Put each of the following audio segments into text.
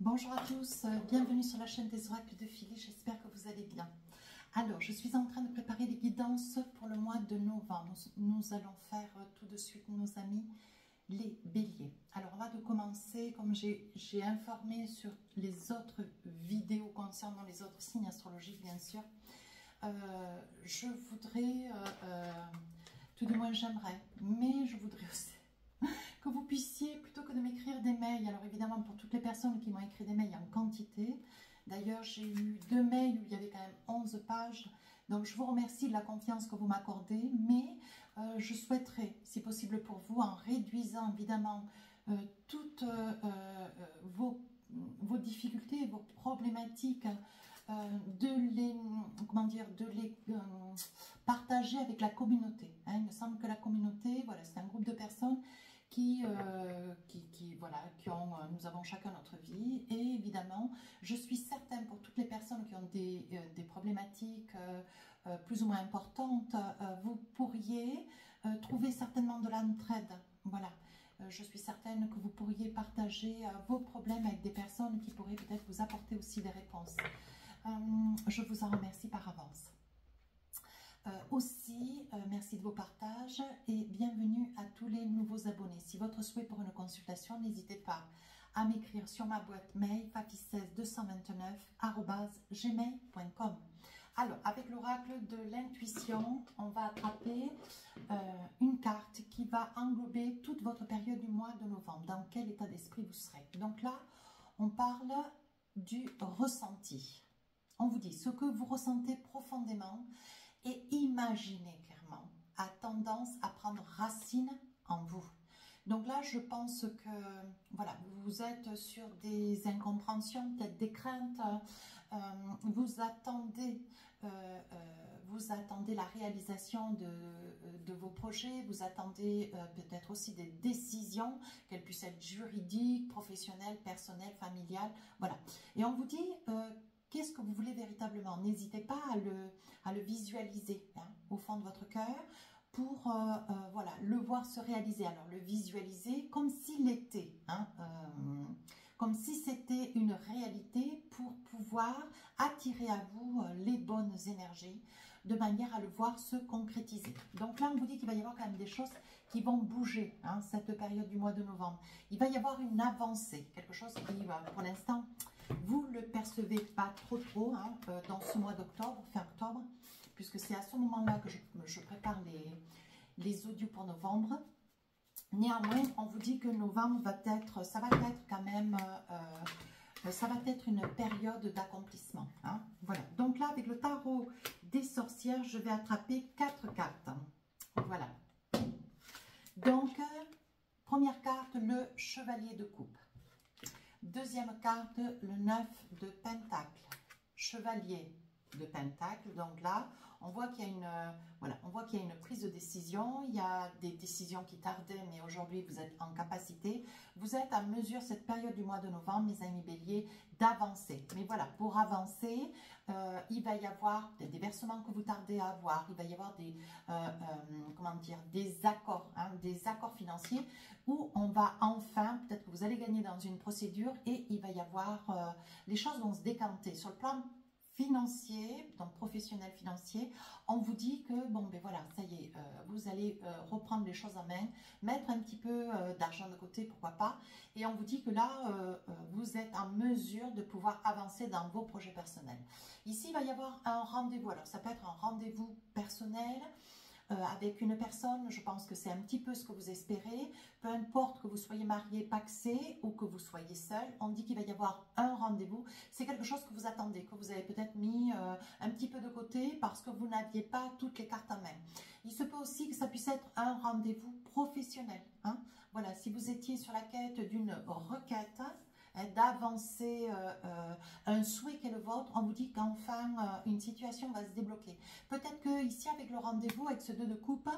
Bonjour à tous, bienvenue sur la chaîne des oracles de Philly, j'espère que vous allez bien. Alors, je suis en train de préparer les guidances pour le mois de novembre. Nous allons faire tout de suite, nos amis, les béliers. Alors, on va commencer, comme j'ai informé sur les autres vidéos concernant les autres signes astrologiques, bien sûr. Je voudrais, tout du moins j'aimerais, mais je voudrais aussi que vous puissiez, plutôt que de m'écrire des mails, alors évidemment pour toutes les personnes qui m'ont écrit des mails en quantité, d'ailleurs j'ai eu 2 mails où il y avait quand même 11 pages, donc je vous remercie de la confiance que vous m'accordez, mais je souhaiterais, si possible pour vous, en réduisant évidemment toutes vos difficultés, vos problématiques, de les partager avec la communauté. Hein. Il me semble que la communauté, voilà, c'est un groupe de personnes nous avons chacun notre vie, et évidemment, je suis certaine pour toutes les personnes qui ont des problématiques plus ou moins importantes, vous pourriez trouver certainement de l'entraide. Voilà. Je suis certaine que vous pourriez partager vos problèmes avec des personnes qui pourraient peut-être vous apporter aussi des réponses. Je vous en remercie par avance. Merci de vos partages et bienvenue à tous les nouveaux abonnés. Si votre souhait pour une consultation, n'hésitez pas à m'écrire sur ma boîte mail fafi16 229@gmail.com. Alors, avec l'oracle de l'intuition, on va attraper une carte qui va englober toute votre période du mois de novembre. Dans quel état d'esprit vous serez? Donc là, on parle du ressenti. On vous dit ce que vous ressentez profondément et imaginez clairement a tendance à prendre racine en vous. Donc là, je pense que voilà, vous êtes sur des incompréhensions, peut-être des craintes, vous attendez la réalisation de vos projets, vous attendez peut-être aussi des décisions, qu'elles puissent être juridiques, professionnelles, personnelles, familiales, voilà. Et on vous dit qu'est-ce que vous voulez véritablement? N'hésitez pas à le visualiser hein, au fond de votre cœur pour voilà, le voir se réaliser. Alors, le visualiser comme s'il était, hein, comme si c'était une réalité pour pouvoir attirer à vous les bonnes énergies de manière à le voir se concrétiser. Donc là, on vous dit qu'il va y avoir quand même des choses qui vont bouger hein, cette période du mois de novembre. Il va y avoir une avancée, quelque chose qui va, pour l'instant, vous ne le percevez pas trop hein, dans ce mois d'octobre, fin octobre, puisque c'est à ce moment-là que je prépare les audios pour novembre. Néanmoins, on vous dit que novembre ça va être quand même, ça va être une période d'accomplissement. Hein. Voilà. Donc là, avec le tarot des sorcières, je vais attraper 4 cartes. Voilà. Donc, première carte, le chevalier de coupe. Deuxième carte, le 9 de pentacle, chevalier de pentacle. Donc là, on voit qu'il y a une prise de décision. Il y a des décisions qui tardaient, mais aujourd'hui, vous êtes en capacité. Vous êtes à mesure, cette période du mois de novembre, mes amis béliers, d'avancer. Mais voilà, pour avancer, il va y avoir des versements que vous tardez à avoir. Il va y avoir des accords, hein, des accords financiers où on va enfin, peut-être que vous allez gagner dans une procédure et il va y avoir, les choses vont se décanter. Sur le plan financier, donc professionnel financier, on vous dit que bon ben voilà, ça y est, vous allez reprendre les choses en main, mettre un petit peu d'argent de côté, pourquoi pas, et on vous dit que là vous êtes en mesure de pouvoir avancer dans vos projets personnels. Ici il va y avoir un rendez-vous, alors ça peut être un rendez-vous personnel avec une personne, je pense que c'est un petit peu ce que vous espérez, peu importe que vous soyez marié, pacsé ou que vous soyez seul, on dit qu'il va y avoir un rendez-vous, c'est quelque chose que vous attendez, que vous avez peut-être mis un petit peu de côté parce que vous n'aviez pas toutes les cartes en main. Il se peut aussi que ça puisse être un rendez-vous professionnel. Hein. Voilà, si vous étiez sur la quête d'une requête, d'avancer un souhait qui est le vôtre, on vous dit qu'enfin une situation va se débloquer. Peut-être que ici avec le rendez-vous, avec ce 2 de coupe,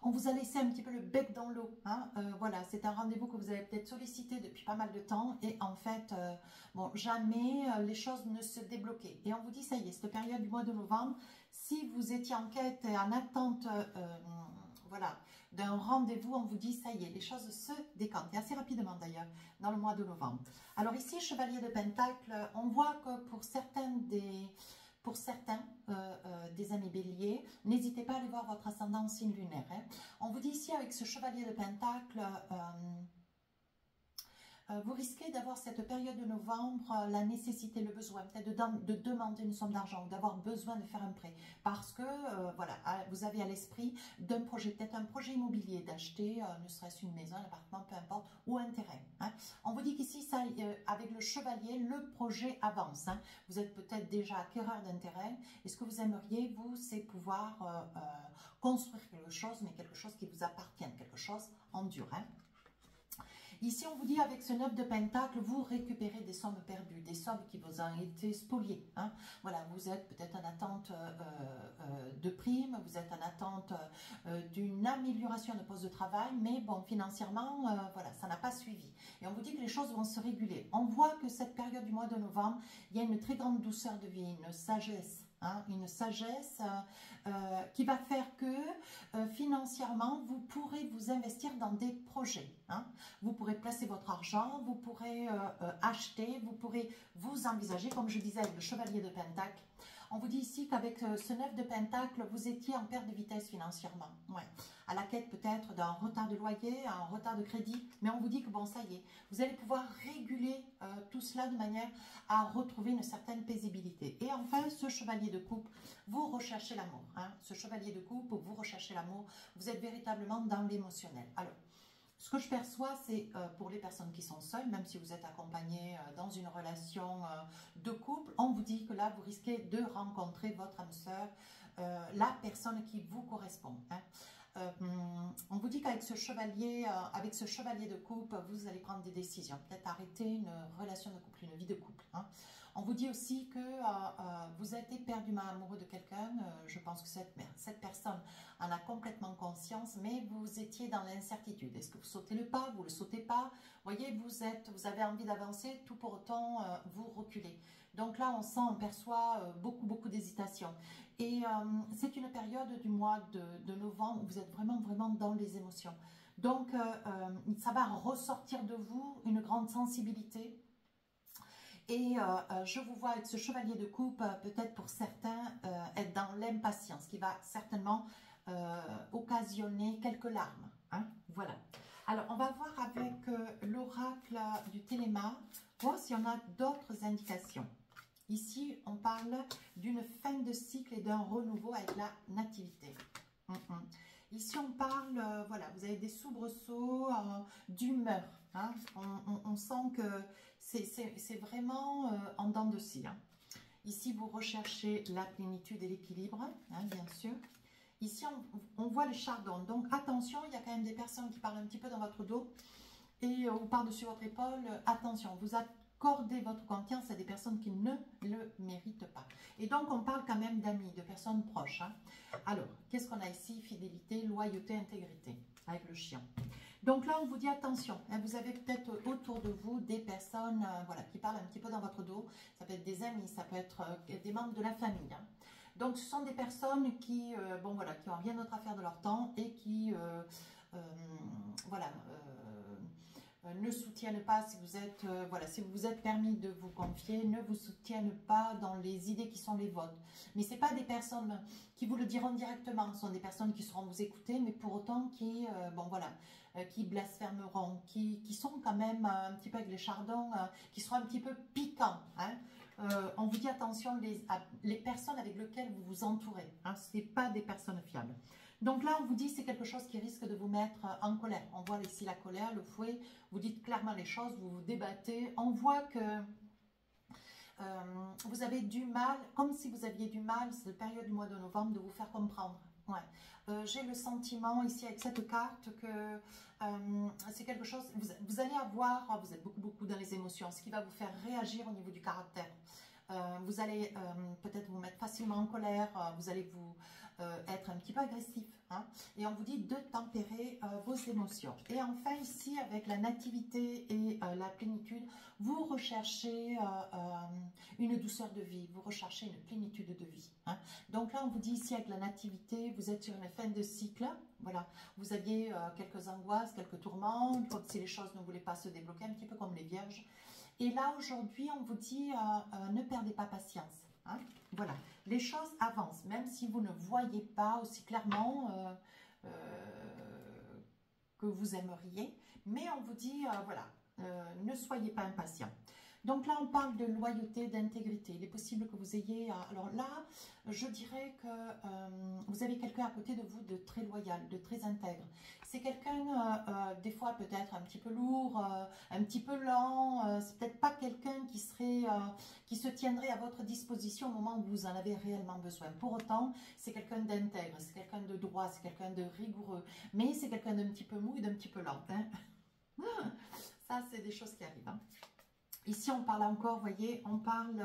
on vous a laissé un petit peu le bec dans l'eau. Hein. Voilà, c'est un rendez-vous que vous avez peut-être sollicité depuis pas mal de temps et en fait, bon, jamais les choses ne se débloquaient. Et on vous dit, ça y est, cette période du mois de novembre, si vous étiez en quête et en attente, voilà, d'un rendez-vous, on vous dit, ça y est, les choses se décantent, et assez rapidement d'ailleurs, dans le mois de novembre. Alors ici, Chevalier de Pentacle, on voit que pour certains des amis béliers, n'hésitez pas à aller voir votre ascendant signe lunaire. Hein. On vous dit ici, avec ce Chevalier de Pentacle, vous risquez d'avoir cette période de novembre, la nécessité, le besoin, peut-être de demander une somme d'argent ou d'avoir besoin de faire un prêt. Parce que, voilà, vous avez à l'esprit d'un projet, peut-être un projet immobilier, d'acheter, ne serait-ce une maison, un appartement, peu importe, ou un terrain. Hein. On vous dit qu'ici, avec le chevalier, le projet avance. Hein. Vous êtes peut-être déjà acquéreur d'un terrain. Et ce que vous aimeriez, vous, c'est pouvoir construire quelque chose, mais quelque chose qui vous appartient, quelque chose en dur. Hein. Ici, on vous dit, avec ce 9 de Pentacle, vous récupérez des sommes perdues, des sommes qui vous ont été spoliées. Hein. Voilà, vous êtes peut-être en attente de primes, vous êtes en attente d'une amélioration de poste de travail, mais bon, financièrement, voilà, ça n'a pas suivi. Et on vous dit que les choses vont se réguler. On voit que cette période du mois de novembre, il y a une très grande douceur de vie, une sagesse. Hein, une sagesse qui va faire que financièrement, vous pourrez vous investir dans des projets. Hein. Vous pourrez placer votre argent, vous pourrez acheter, vous pourrez vous envisager, comme je disais avec le Chevalier de Pentacle. On vous dit ici qu'avec ce 9 de Pentacle, vous étiez en perte de vitesse financièrement. Ouais. À la quête peut-être d'un retard de loyer, un retard de crédit. Mais on vous dit que bon, ça y est, vous allez pouvoir réguler tout cela de manière à retrouver une certaine paisibilité. Et enfin, ce Chevalier de Coupe, vous recherchez l'amour. Hein. Ce Chevalier de Coupe, vous recherchez l'amour. Vous êtes véritablement dans l'émotionnel. Alors, ce que je perçois, c'est pour les personnes qui sont seules, même si vous êtes accompagné dans une relation de couple, on vous dit que là, vous risquez de rencontrer votre âme sœur, la personne qui vous correspond. Hein. On vous dit qu'avec ce chevalier de couple, vous allez prendre des décisions, peut-être arrêter une relation de couple, une vie de couple. Hein. On vous dit aussi que vous êtes éperdument amoureux de quelqu'un. Je pense que cette personne en a complètement conscience, mais vous étiez dans l'incertitude. Est-ce que vous sautez le pas, vous ne le sautez pas? Vous voyez, vous avez envie d'avancer, tout pour autant, vous reculez. Donc là, on perçoit beaucoup d'hésitation. Et c'est une période du mois de novembre où vous êtes vraiment dans les émotions. Donc, ça va ressortir de vous une grande sensibilité. Et je vous vois avec ce Chevalier de Coupe, peut-être pour certains, être dans l'impatience, qui va certainement occasionner quelques larmes. Hein, voilà. Alors, on va voir avec l'oracle du Téléma, voir si on a d'autres indications. Ici, on parle d'une fin de cycle et d'un renouveau avec la nativité. Ici, on parle, voilà, vous avez des soubresauts d'humeur. Hein. On sent que c'est vraiment en dents de scie. Hein. Ici, vous recherchez la plénitude et l'équilibre, hein, bien sûr. Ici, on voit les chardons. Donc, attention, il y a quand même des personnes qui parlent un petit peu dans votre dos et ou par-dessus votre épaule. Attention, vous accordez votre confiance à des personnes qui ne le méritent pas. Et donc, on parle quand même d'amis, de personnes proches. Hein. Alors, qu'est-ce qu'on a ici? Fidélité, loyauté, intégrité, avec le chien. Donc là, on vous dit attention, hein, vous avez peut-être autour de vous des personnes voilà, qui parlent un petit peu dans votre dos. Ça peut être des amis, ça peut être des membres de la famille. Hein. Donc, ce sont des personnes qui bon, voilà, qui n'ont rien d'autre à faire de leur temps et qui voilà, ne soutiennent pas, si vous êtes voilà, si vous vous êtes permis de vous confier, ne vous soutiennent pas dans les idées qui sont les vôtres. Mais ce n'est pas des personnes qui vous le diront directement, ce sont des personnes qui sauront vous écouter, mais pour autant qui, bon voilà, qui blasphémeront, qui sont quand même un petit peu avec les chardons, qui seront un petit peu piquants. Hein. On vous dit attention, les personnes avec lesquelles vous vous entourez, hein, ce n'est pas des personnes fiables. Donc là, on vous dit c'est quelque chose qui risque de vous mettre en colère. On voit ici la colère, le fouet, vous dites clairement les choses, vous vous débattez. On voit que vous avez du mal, comme si vous aviez du mal, c'est la période du mois de novembre, de vous faire comprendre. Ouais. J'ai le sentiment ici avec cette carte que c'est quelque chose, vous allez avoir, vous êtes beaucoup dans les émotions, ce qui va vous faire réagir au niveau du caractère. Vous allez peut-être vous mettre facilement en colère, vous allez vous être un petit peu agressif. Hein, et on vous dit de tempérer vos émotions. Et enfin ici, avec la nativité et la plénitude, vous recherchez une douceur de vie, vous recherchez une plénitude de vie. Hein. Donc là, on vous dit ici avec la nativité, vous êtes sur une fin de cycle. Voilà, vous aviez quelques angoisses, quelques tourments, comme si les choses ne voulaient pas se débloquer, un petit peu comme les vierges. Et là, aujourd'hui, on vous dit ne perdez pas patience. Hein. Voilà, les choses avancent, même si vous ne voyez pas aussi clairement que vous aimeriez. Mais on vous dit, voilà, ne soyez pas impatient. Donc là, on parle de loyauté, d'intégrité. Il est possible que vous ayez... alors là, je dirais que vous avez quelqu'un à côté de vous de très loyal, de très intègre. C'est quelqu'un, des fois, peut-être un petit peu lourd, un petit peu lent. C'est peut-être pas quelqu'un qui serait, qui se tiendrait à votre disposition au moment où vous en avez réellement besoin. Pour autant, c'est quelqu'un d'intègre, c'est quelqu'un de droit, c'est quelqu'un de rigoureux. Mais c'est quelqu'un d'un petit peu mou et d'un petit peu lent. Hein. Ça, c'est des choses qui arrivent. Hein. Ici, on parle encore, vous voyez, on parle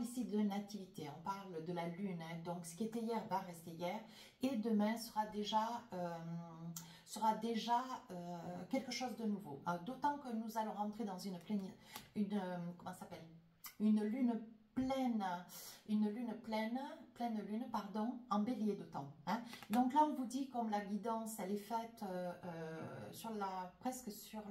ici de nativité, on parle de la lune. Hein, donc, ce qui était hier va rester hier. Et demain sera déjà quelque chose de nouveau. D'autant que nous allons rentrer dans une comment ça s'appelle, une lune pleine lune, pardon, en bélier d'autant. Hein. Donc là, on vous dit, comme la guidance, elle est faite presque sur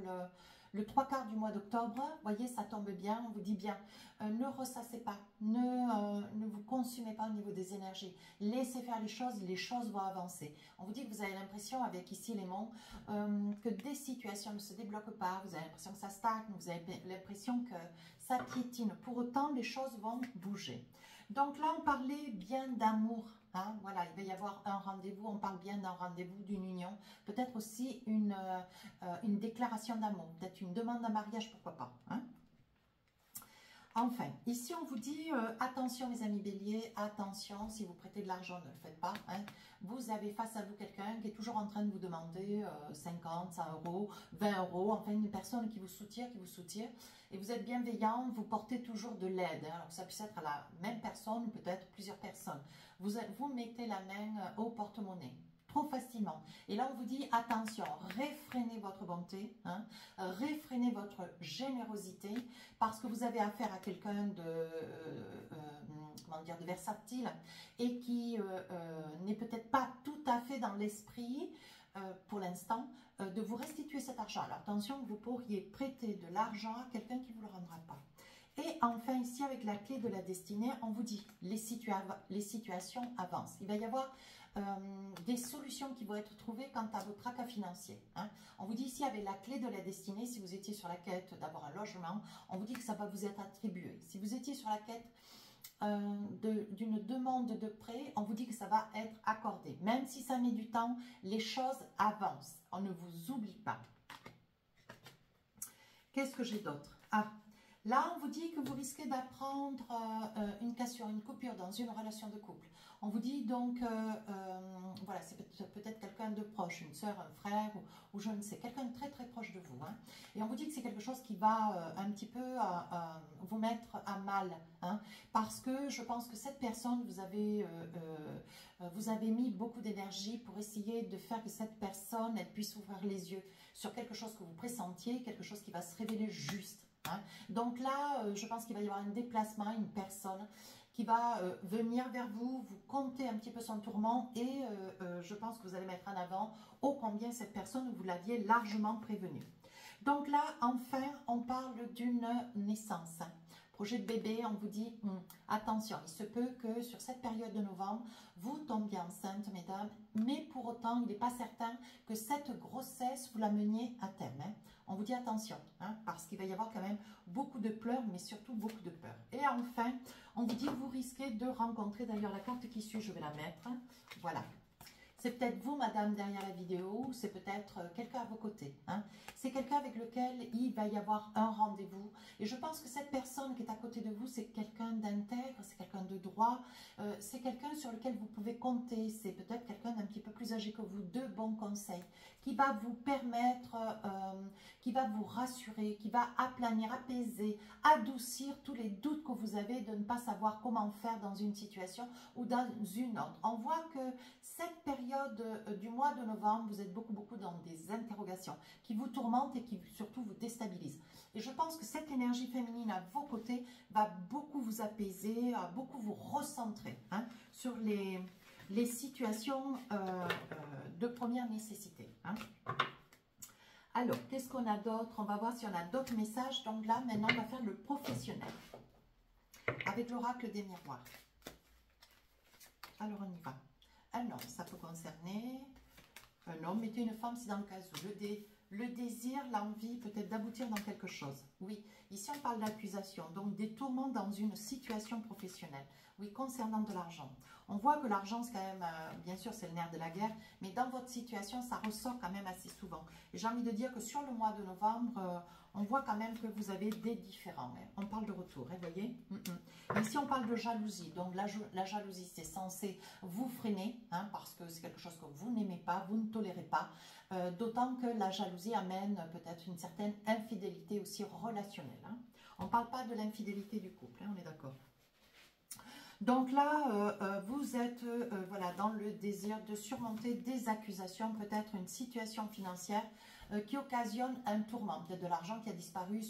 le 3/4 du mois d'octobre, vous voyez, ça tombe bien, on vous dit bien, ne ressassez pas, ne vous consumez pas au niveau des énergies, laissez faire les choses vont avancer. On vous dit que vous avez l'impression, avec ici les monts, que des situations ne se débloquent pas, vous avez l'impression que ça stagne, vous avez l'impression que ça piétine. Pour autant, les choses vont bouger. Donc là, on parlait bien d'amour. Hein, voilà, il va y avoir un rendez-vous, on parle bien d'un rendez-vous, d'une union, peut-être aussi une déclaration d'amour, peut-être une demande en mariage, pourquoi pas. Hein. Enfin, ici on vous dit, attention mes amis béliers, attention, si vous prêtez de l'argent, ne le faites pas. Hein. Vous avez face à vous quelqu'un qui est toujours en train de vous demander 50, 100 euros, 20 euros, enfin une personne qui vous soutient, et vous êtes bienveillant, vous portez toujours de l'aide. Hein. Alors ça puisse être à la même personne, peut-être plusieurs personnes. Vous mettez la main au porte-monnaie. Trop facilement. Et là, on vous dit, attention, réfrénez votre bonté, hein, réfrénez votre générosité, parce que vous avez affaire à quelqu'un de versatile et qui n'est peut-être pas tout à fait dans l'esprit, pour l'instant, de vous restituer cet argent. Alors, attention, vous pourriez prêter de l'argent à quelqu'un qui ne vous le rendra pas. Et enfin, ici, avec la clé de la destinée, on vous dit, les situations avancent. Il va y avoir des solutions qui vont être trouvées quant à vos tracas financiers. Hein. On vous dit ici, avec la clé de la destinée, si vous étiez sur la quête d'avoir un logement, on vous dit que ça va vous être attribué. Si vous étiez sur la quête d'une demande de prêt, on vous dit que ça va être accordé. Même si ça met du temps, les choses avancent. On ne vous oublie pas. Qu'est-ce que j'ai d'autre? Là, on vous dit que vous risquez d'apprendre une cassure, une coupure dans une relation de couple. On vous dit donc, voilà, c'est peut-être quelqu'un de proche, une soeur, un frère, ou je ne sais, quelqu'un de très très proche de vous. Hein. Et on vous dit que c'est quelque chose qui va un petit peu vous mettre à mal. Hein, parce que je pense que cette personne, vous avez mis beaucoup d'énergie pour essayer de faire que cette personne, elle puisse ouvrir les yeux sur quelque chose que vous pressentiez, quelque chose qui va se révéler juste. Hein. Donc là, je pense qu'il va y avoir un déplacement, une personne qui va venir vers vous, vous conter un petit peu son tourment et je pense que vous allez mettre en avant ô combien cette personne, vous l'aviez largement prévenue. Donc là, enfin, on parle d'une naissance. Projet de bébé, on vous dit, attention, il se peut que sur cette période de novembre, vous tombiez enceinte, mesdames, mais pour autant, il n'est pas certain que cette grossesse, vous la meniez à terme. Hein. On vous dit attention, hein, parce qu'il va y avoir quand même beaucoup de pleurs, mais surtout beaucoup de peur. Et enfin, on vous dit, vous risquez de rencontrer, d'ailleurs la carte qui suit, je vais la mettre, voilà. C'est peut-être vous, madame, derrière la vidéo, c'est peut-être quelqu'un à vos côtés. Hein. C'est quelqu'un avec lequel il va y avoir un rendez-vous. Et je pense que cette personne qui est à côté de vous, c'est quelqu'un d'intègre, c'est quelqu'un de droit, c'est quelqu'un sur lequel vous pouvez compter. C'est peut-être quelqu'un d'un petit peu plus âgé que vous, de bons conseils, qui va vous permettre, qui va vous rassurer, qui va aplanir, apaiser, adoucir tous les doutes que vous avez de ne pas savoir comment faire dans une situation ou dans une autre. On voit que cette période du mois de novembre, vous êtes beaucoup dans des interrogations qui vous tourmentent et qui surtout vous déstabilisent. Et je pense que cette énergie féminine à vos côtés va beaucoup vous apaiser, beaucoup vous recentrer hein, sur les situations de première nécessité. Hein. Alors, qu'est-ce qu'on a d'autre? On va voir si on a d'autres messages. Donc là, maintenant, on va faire le professionnel avec l'oracle des miroirs. Alors, on y va. Un homme, ça peut concerner un homme, mettez une femme, c'est dans le cas où le désir, l'envie peut-être d'aboutir dans quelque chose. Oui, ici on parle d'accusation, donc des tourments dans une situation professionnelle. Oui, concernant de l'argent. On voit que l'argent, c'est quand même, bien sûr, c'est le nerf de la guerre, mais dans votre situation, ça ressort quand même assez souvent. Et j'ai envie de dire que sur le mois de novembre, on voit quand même que vous avez des différends. Hein. On parle de retour, vous voyez. Ici, on parle de jalousie. Donc, la jalousie, c'est censé vous freiner, hein, parce que c'est quelque chose que vous n'aimez pas, vous ne tolérez pas. D'autant que la jalousie amène peut-être une certaine infidélité aussi relationnelle. Hein. On ne parle pas de l'infidélité du couple, hein, on est d'accord. Donc là, vous êtes voilà, dans le désir de surmonter des accusations, peut-être une situation financière qui occasionne un tourment, peut-être de l'argent qui a disparu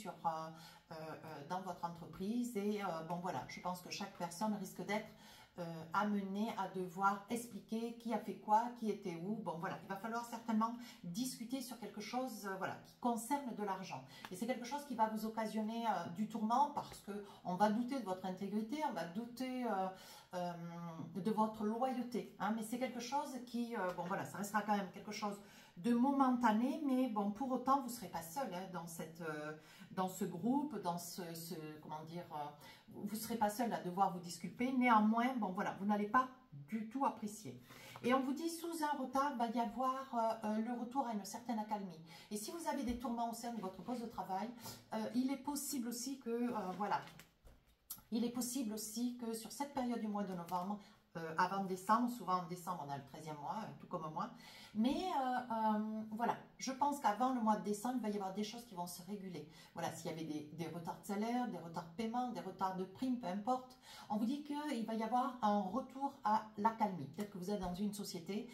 dans votre entreprise. Et bon voilà, je pense que chaque personne risque d'être amenée à devoir expliquer qui a fait quoi, qui était où. Bon voilà, il va falloir certainement discuter sur quelque chose voilà, qui concerne de l'argent. Et c'est quelque chose qui va vous occasionner du tourment parce qu'on va douter de votre intégrité, on va douter de votre loyauté. Hein, mais c'est quelque chose qui, bon voilà, ça restera quand même quelque chose de momentané, mais bon, pour autant, vous ne serez pas seul hein, dans ce groupe, dans comment dire, vous ne serez pas seul à devoir vous disculper. Néanmoins, bon voilà, vous n'allez pas du tout apprécier. Et on vous dit, sous un retard, il va y avoir le retour à une certaine accalmie. Et si vous avez des tourments au sein de votre poste de travail, il est possible aussi que, voilà, il est possible aussi que sur cette période du mois de novembre, avant décembre, souvent en décembre on a le 13e mois, tout comme moi, mais voilà, je pense qu'avant le mois de décembre, il va y avoir des choses qui vont se réguler. Voilà, s'il y avait des retards de salaire, des retards de paiement, des retards de primes, peu importe, on vous dit qu'il va y avoir un retour à l'accalmie. Peut-être que vous êtes dans une société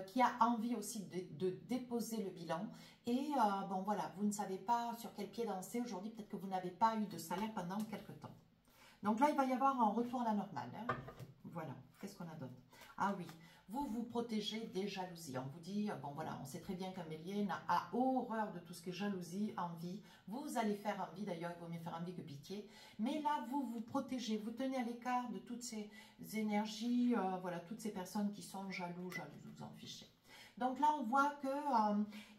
qui a envie aussi de déposer le bilan et bon voilà, vous ne savez pas sur quel pied danser aujourd'hui, peut-être que vous n'avez pas eu de salaire pendant quelques temps. Donc là, il va y avoir un retour à la normale. Hein. Voilà, qu'est-ce qu'on a d'autre? Ah oui, vous vous protégez des jalousies. On vous dit, bon voilà, on sait très bien qu'un bélier a horreur de tout ce qui est jalousie, envie. Vous allez faire envie, d'ailleurs, il vaut mieux faire envie que pitié. Mais là, vous vous protégez, vous tenez à l'écart de toutes ces énergies, voilà, toutes ces personnes qui sont jalouses, vous en fichez. Donc là, on voit que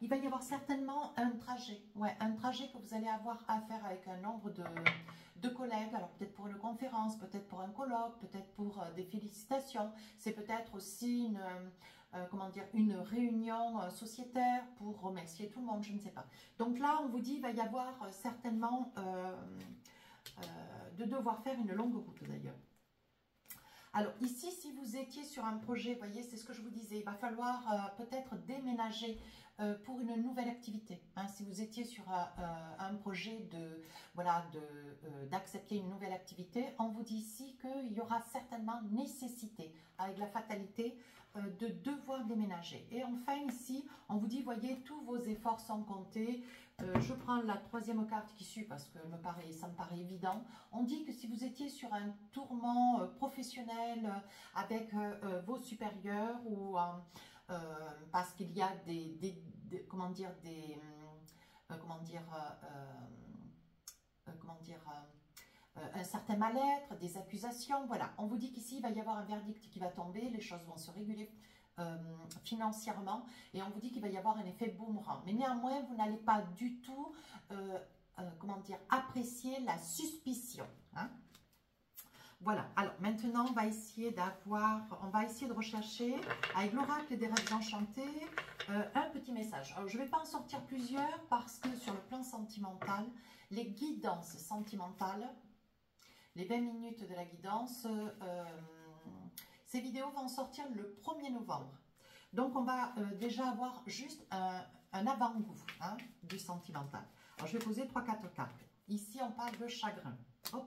il va y avoir certainement un trajet. Ouais, un trajet que vous allez avoir à faire avec un nombre de collègues. Alors peut-être pour une conférence, peut-être pour un colloque, peut-être pour des félicitations. C'est peut-être aussi comment dire, une réunion sociétaire pour remercier tout le monde, je ne sais pas. Donc là, on vous dit, il va y avoir certainement de devoir faire une longue route d'ailleurs. Alors ici, si vous étiez sur un projet, vous voyez, c'est ce que je vous disais, il va falloir peut-être déménager pour une nouvelle activité. Hein, si vous étiez sur un projet d'accepter une nouvelle activité, on vous dit ici qu'il y aura certainement nécessité, avec la fatalité, de devoir déménager. Et enfin ici, on vous dit, voyez, tous vos efforts sont comptés. Je prends la troisième carte qui suit parce que ça me paraît évident. On dit que si vous étiez sur un tourment professionnel avec vos supérieurs ou parce qu'il y a un certain mal-être, des accusations, voilà. On vous dit qu'ici, il va y avoir un verdict qui va tomber, les choses vont se réguler financièrement et on vous dit qu'il va y avoir un effet boomerang. Mais néanmoins, vous n'allez pas du tout, comment dire, apprécier la suspicion. Hein. Voilà, alors maintenant on va essayer de rechercher avec l'oracle des rêves enchantés un petit message. Alors je ne vais pas en sortir plusieurs parce que sur le plan sentimental, les guidances sentimentales, les 20 minutes de la guidance, ces vidéos vont sortir le 1er novembre. Donc on va déjà avoir juste un avant-goût hein, du sentimental. Alors je vais poser 3-4 cartes. Ici on parle de chagrin. Hop.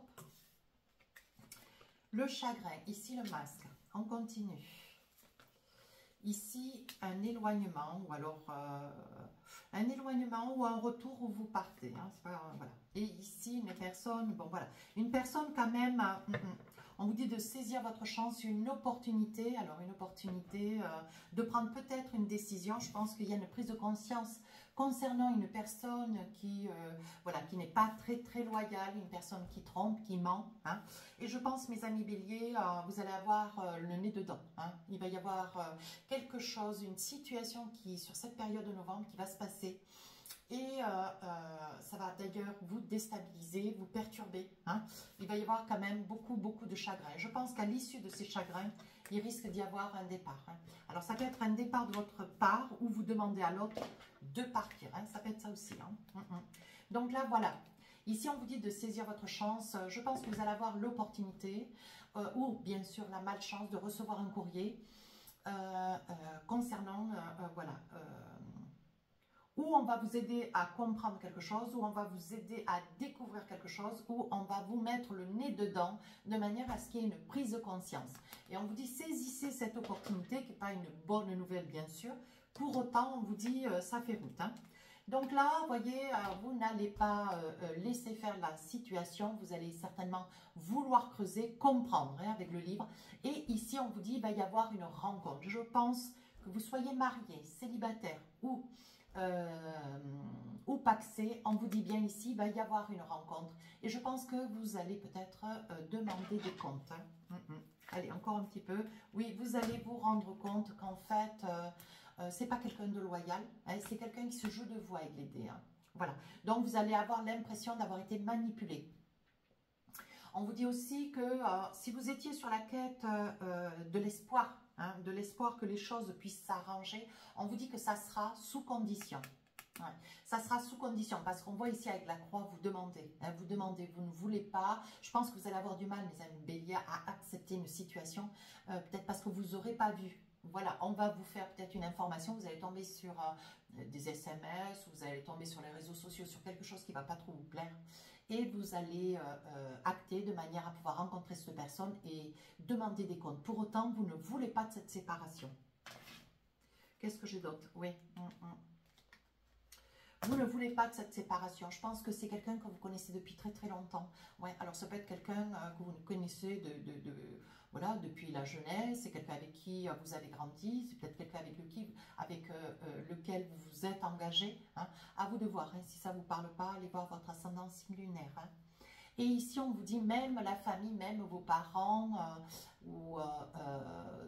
Le chagrin, ici le masque, on continue. Ici, un éloignement, ou alors un éloignement ou un retour où vous partez. Hein, voilà. Et ici, une personne, bon voilà, une personne quand même, on vous dit de saisir votre chance, une opportunité, alors une opportunité de prendre peut-être une décision. Je pense qu'il y a une prise de conscience concernant une personne qui voilà, qui n'est pas très loyale, une personne qui trompe, qui ment. Hein. Et je pense, mes amis béliers, vous allez avoir le nez dedans. Hein. Il va y avoir quelque chose, une situation qui, sur cette période de novembre, qui va se passer. Et ça va d'ailleurs vous déstabiliser, vous perturber. Hein. Il va y avoir quand même beaucoup de chagrin. Je pense qu'à l'issue de ces chagrins, il risque d'y avoir un départ. Hein. Alors ça peut être un départ de votre part ou vous demandez à l'autre de partir. Hein. Ça peut être ça aussi. Hein. Donc là, voilà. Ici, on vous dit de saisir votre chance. Je pense que vous allez avoir l'opportunité ou bien sûr la malchance de recevoir un courrier concernant, voilà, où on va vous aider à comprendre quelque chose, où on va vous aider à découvrir quelque chose, où on va vous mettre le nez dedans, de manière à ce qu'il y ait une prise de conscience. Et on vous dit, saisissez cette opportunité, qui n'est pas une bonne nouvelle, bien sûr. Pour autant, on vous dit, ça fait route. Hein. Donc là, vous voyez, vous n'allez pas laisser faire la situation, vous allez certainement vouloir creuser, comprendre hein, avec le livre. Et ici, on vous dit, il va y avoir une rencontre. Je pense que vous soyez marié, célibataire ou paxé, on vous dit bien ici, il va y avoir une rencontre. Et je pense que vous allez peut-être demander des comptes. Hein. Allez, encore un petit peu. Oui, vous allez vous rendre compte qu'en fait, c'est pas quelqu'un de loyal, hein, c'est quelqu'un qui se joue de vous avec les dés. Hein. Voilà. Donc, vous allez avoir l'impression d'avoir été manipulé. On vous dit aussi que si vous étiez sur la quête de l'espoir, hein, de l'espoir que les choses puissent s'arranger, on vous dit que ça sera sous condition. Ouais. Ça sera sous condition, parce qu'on voit ici avec la croix, vous demandez, hein, vous ne voulez pas. Je pense que vous allez avoir du mal, mes amis béliers, à accepter une situation, peut-être parce que vous n'aurez pas vu. Voilà, on va vous faire peut-être une information, vous allez tomber sur des SMS, vous allez tomber sur les réseaux sociaux, sur quelque chose qui ne va pas trop vous plaire. Et vous allez acter de manière à pouvoir rencontrer cette personne et demander des comptes. Pour autant, vous ne voulez pas de cette séparation. Qu'est-ce que j'ai d'autre? Oui. Vous ne voulez pas de cette séparation. Je pense que c'est quelqu'un que vous connaissez depuis très longtemps. Ouais, alors ça peut être quelqu'un que vous connaissez voilà, depuis la jeunesse. C'est quelqu'un avec qui vous avez grandi. C'est peut-être quelqu'un avec lequel vous vous êtes engagé. Hein. À vous de voir. Hein, si ça ne vous parle pas, allez voir votre ascendant signe lunaire. Hein. Et ici, on vous dit même la famille, même vos parents ou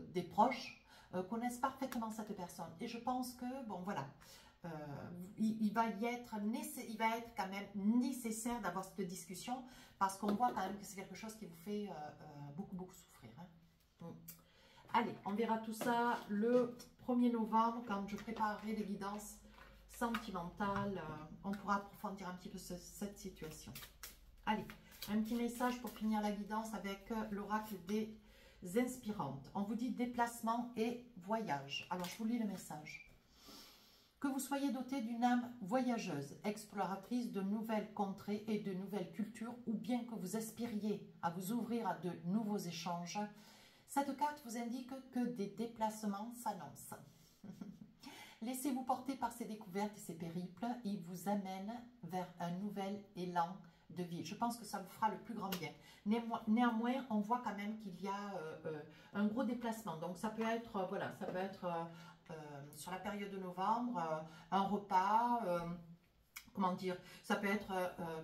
des proches connaissent parfaitement cette personne. Et je pense que, bon, voilà, il va être quand même nécessaire d'avoir cette discussion parce qu'on voit quand même que c'est quelque chose qui vous fait beaucoup souffrir. Hein. Allez, on verra tout ça le 1er novembre quand je préparerai les guidances sentimentales. On pourra approfondir un petit peu cette situation. Allez, un petit message pour finir la guidance avec l'oracle des inspirantes. On vous dit déplacement et voyage. Alors, je vous lis le message. Que vous soyez doté d'une âme voyageuse, exploratrice de nouvelles contrées et de nouvelles cultures, ou bien que vous aspiriez à vous ouvrir à de nouveaux échanges, cette carte vous indique que des déplacements s'annoncent. Laissez-vous porter par ces découvertes et ces périples, ils vous amènent vers un nouvel élan de vie. Je pense que ça vous fera le plus grand bien. Néanmoins, on voit quand même qu'il y a un gros déplacement. Donc ça peut être, voilà, ça peut être sur la période de novembre, un repas, comment dire, ça peut être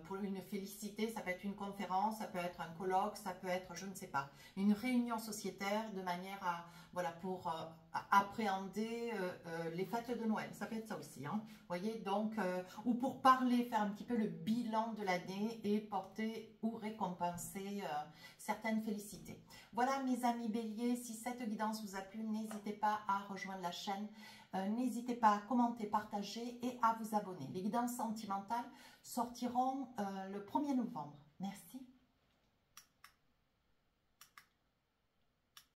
pour une félicité, ça peut être une conférence, ça peut être un colloque, ça peut être, je ne sais pas, une réunion sociétaire de manière à, voilà, pour appréhender les fêtes de Noël. Ça peut être ça aussi, hein. Vous voyez, donc, ou pour parler, faire un petit peu le bilan de l'année et porter ou récompenser récompenser certaines félicités. Voilà mes amis Bélier, si cette guidance vous a plu, n'hésitez pas à rejoindre la chaîne. N'hésitez pas à commenter, partager et à vous abonner. Les guidances sentimentales sortiront le 1er